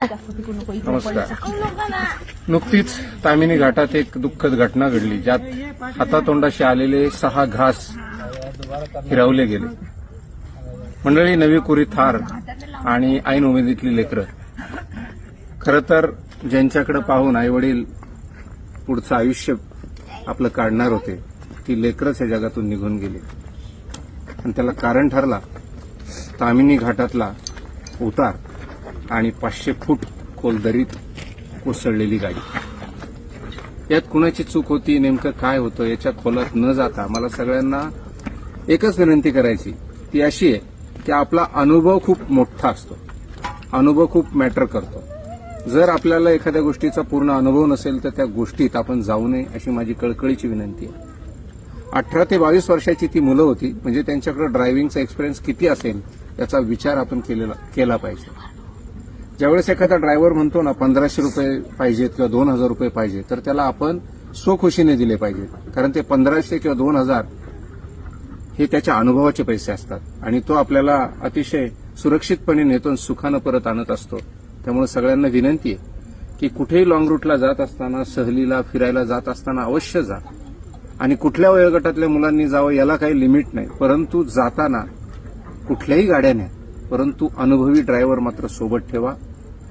नमस्कार. नुकतीच तामिनी घाटात एक दुःखद घटना घडली, ज्यात हातातोंडाशी आलेले 6 घास हिरावले गेले. मंडळी, नवी कोरी थार आणि ऐन उमेदीतली लेकरं. खरं तर ज्यांच्याकडे पाहून आईवडील पुढचं आयुष्य आपलं काढणार होते, ती लेकरच या जगातून निघून गेली. आणि त्याला कारण ठरला तामिनी घाटातला उतार आणि 500 फूट खोल दरीत कोसळलेली गाडी. यात कुणाची चूक होती, नेमकं काय होतं, याच्या खोलात न जाता मला सगळ्यांना एकच विनंती करायची, ती अशी आहे की आपला अनुभव खूप मोठा असतो, अनुभव खूप मॅटर करतो. जर आपल्याला एखाद्या गोष्टीचा पूर्ण अनुभव नसेल तर त्या गोष्टीत आपण जाऊ नये, अशी माझी कळकळीची विनंती आहे. 18 ते 22 वर्षाची ती मुलं होती, म्हणजे त्यांच्याकडे ड्रायव्हिंगचा एक्सपिरियन्स किती असेल याचा विचार आपण केला पाहिजे. ज्यावेळेस एखादा ड्रायव्हर म्हणतो ना 1500 रुपये पाहिजेत किंवा 2000 रुपये पाहिजे, तर त्याला आपण स्वखुशीने दिले पाहिजेत. कारण ते 1500 किंवा 2000 हे त्याच्या अनुभवाचे पैसे असतात आणि तो आपल्याला अतिशय सुरक्षितपणे नेतो, सुखानं परत आणत असतो. त्यामुळे सगळ्यांना विनंती आहे की कुठेही लॉंग रूटला जात असताना, सहलीला फिरायला जात असताना अवश्य जा. आणि कुठल्या वयोगटातल्या मुलांनी जावं याला काही लिमिट नाही, परंतु जाताना कुठल्याही गाड्या न्या, परंतु अनुभवी ड्रायव्हर मात्र सोबत ठेवा.